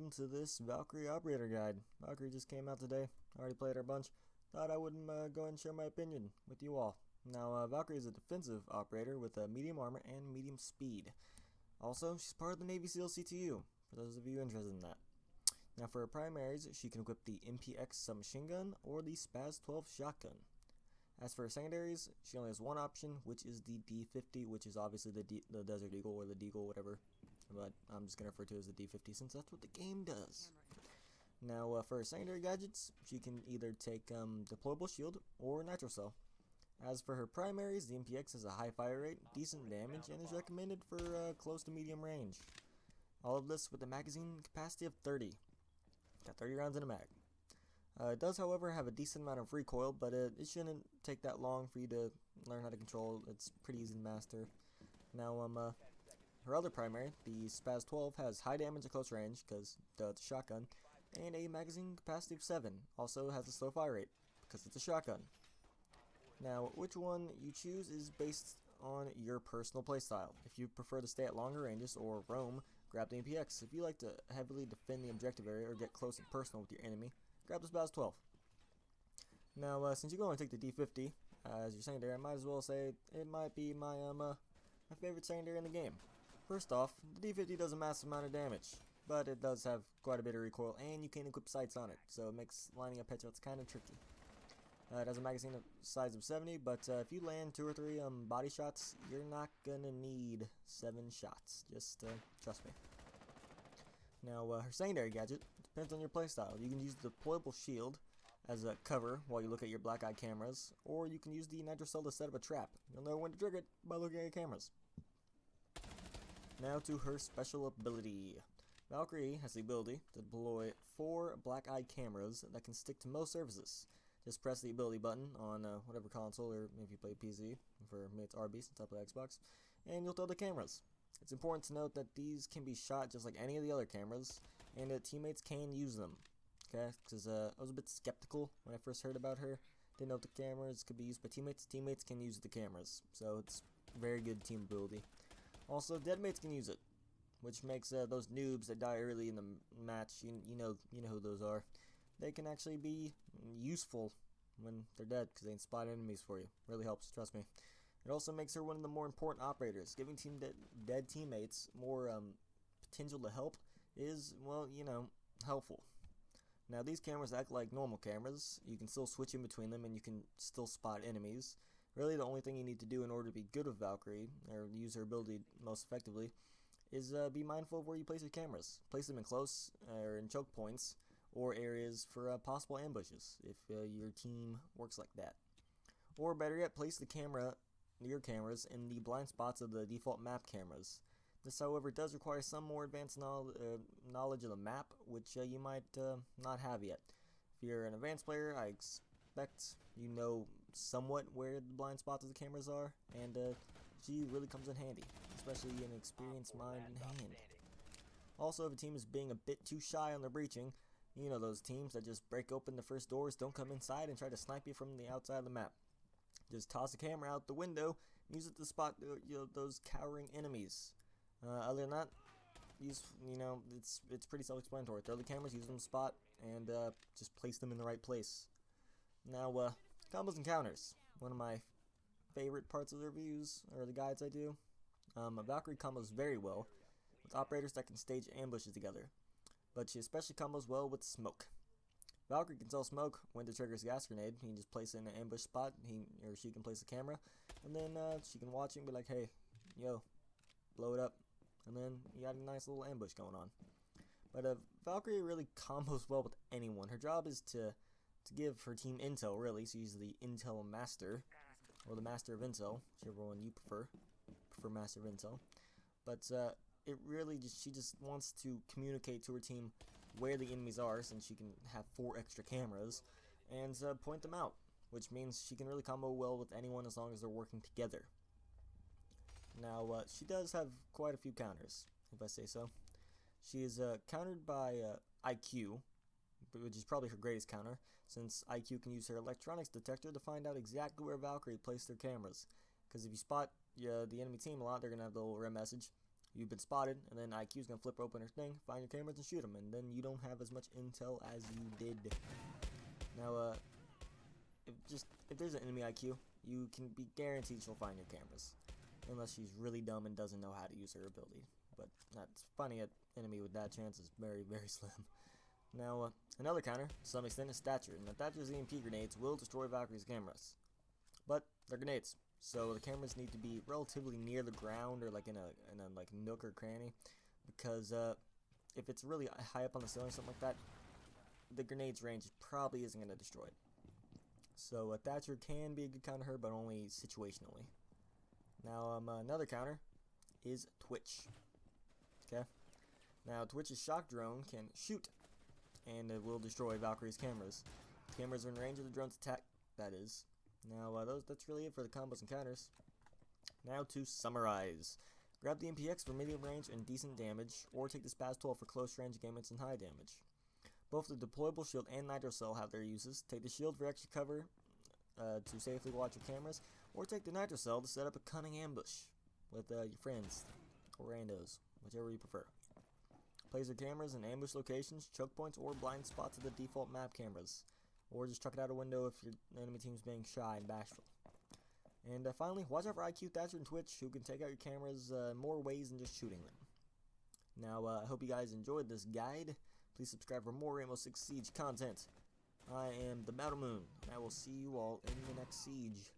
welcome to this Valkyrie operator guide. Valkyrie just came out today. I already played her a bunch. Thought I would go ahead and share my opinion with you all. Now, Valkyrie is a defensive operator with a medium armor and medium speed. Also, she's part of the Navy SEAL CTU, for those of you interested in that. Now, for her primaries, she can equip the MPX submachine gun or the Spas-12 shotgun. As for her secondaries, she only has one option, which is the D50, which is obviously the Desert Eagle or the Deagle, whatever. But I'm just going to refer to it as the D50 since that's what the game does. Now, for her secondary gadgets, she can either take deployable shield or nitrocell. As for her primaries, the MPX has a high fire rate, decent damage, and is recommended for close to medium range. All of this with a magazine capacity of 30. Got 30 rounds in a mag. It does, however, have a decent amount of recoil, but it shouldn't take that long for you to learn how to control. It's pretty easy to master. Now, her other primary, the Spas-12, has high damage at close range, because it's a shotgun, and a magazine capacity of 7. Also has a slow fire rate, because it's a shotgun. Now, which one you choose is based on your personal playstyle. If you prefer to stay at longer ranges or roam, grab the MPX. If you like to heavily defend the objective area or get close and personal with your enemy, grab the Spas-12. Now, since you're going to take the D50 as your secondary, I might as well say it might be my my favorite secondary in the game. First off, the D50 does a massive amount of damage, but it does have quite a bit of recoil, and you can equip sights on it, so it makes lining up headshots kind of tricky. It has a magazine of size of 70, but if you land 2 or 3 body shots, you're not gonna need 7 shots. Just trust me. Now, her secondary gadget depends on your playstyle. You can use the deployable shield as a cover while you look at your black-eye cameras, or you can use the nitrocell to set up a trap. You'll know when to trigger it by looking at your cameras. Now to her special ability. Valkyrie has the ability to deploy 4 black-eye cameras that can stick to most surfaces. Just press the ability button on whatever console, or if you play PC, for me it's RB since I play Xbox, and you'll throw the cameras. It's important to note that these can be shot just like any of the other cameras, and that teammates can use them. Okay, because I was a bit skeptical when I first heard about her. Didn't know if the cameras could be used by teammates. Teammates can use the cameras, so it's very good team ability. Also, deadmates can use it, which makes those noobs that die early in the match, you know who those are. They can actually be useful when they're dead because they can spot enemies for you. Really helps, trust me. It also makes her one of the more important operators. Giving dead teammates more potential to help is, well, helpful. Now, these cameras act like normal cameras. You can still switch in between them and you can still spot enemies. Really, the only thing you need to do in order to be good with Valkyrie, or use her ability most effectively, is be mindful of where you place your cameras. Place them in close or in choke points, or areas for possible ambushes, if your team works like that. Or better yet, place your cameras in the blind spots of the default map cameras. This, however, does require some more advanced knowledge of the map, which you might not have yet. If you're an advanced player, I expect you know somewhat where the blind spots of the cameras are, and she really comes in handy, especially an experienced mind in hand. Also, if a team is being a bit too shy on their breaching, you know those teams that just break open the first doors, don't come inside, and try to snipe you from the outside of the map. Just toss a camera out the window, and use it to spot those cowering enemies. Other than that, it's pretty self-explanatory. Throw the cameras, use them to spot, and just place them in the right place. Now, combos and counters. One of my favorite parts of the reviews, or the guides I do. Valkyrie combos very well with operators that can stage ambushes together, but she especially combos well with smoke. Valkyrie can sell smoke when it triggers a gas grenade. He can just place it in an ambush spot, he or she can place a camera, and then she can watch it and be like, hey, yo, blow it up, and then you got a nice little ambush going on. But Valkyrie really combos well with anyone. Her job is to give her team intel, really. She's the intel master, or the master of intel, whichever one you prefer master of intel. But it really she just wants to communicate to her team where the enemies are, since she can have 4 extra cameras, and point them out, which means she can really combo well with anyone as long as they're working together. Now, she does have quite a few counters, if I say so. She is countered by IQ, which is probably her greatest counter, since IQ can use her electronics detector to find out exactly where Valkyrie placed their cameras. Because if you spot the enemy team a lot, they're going to have the little red message, You've been spotted, and then IQ's gonna flip open her thing, find your cameras, and shoot them, and then you don't have as much intel as you did. Now, if there's an enemy IQ, you can be guaranteed she'll find your cameras, unless she's really dumb and doesn't know how to use her ability. But that's finding an enemy with that chance is very, very slim. Now, another counter, to some extent, is Thatcher, and the Thatcher's EMP grenades will destroy Valkyrie's cameras. But they're grenades, so the cameras need to be relatively near the ground or like in a like nook or cranny, because if it's really high up on the ceiling or something like that, the grenade's range probably isn't going to destroy it. So Thatcher can be a good counter her, but only situationally. Now another counter is Twitch. Okay. Now Twitch's shock drone can shoot, and it will destroy Valkyrie's cameras. Cameras are in range of the drone's attack. That is. Now that's really it for the combos and counters. Now to summarize. Grab the MPX for medium range and decent damage, or take the Spas-12 for close range gauntlets and high damage. Both the deployable shield and nitro cell have their uses. Take the shield for extra cover to safely watch your cameras, or take the nitro cell to set up a cunning ambush with your friends or randos, whichever you prefer. Place your cameras in ambush locations, choke points, or blind spots of the default map cameras, or just chuck it out a window if your enemy team's being shy and bashful. And finally, watch out for IQ, Thatcher, and Twitch, who can take out your cameras in more ways than just shooting them. Now, I hope you guys enjoyed this guide. Please subscribe for more Rainbow Six Siege content. I am the Battle Moon, and I will see you all in the next siege.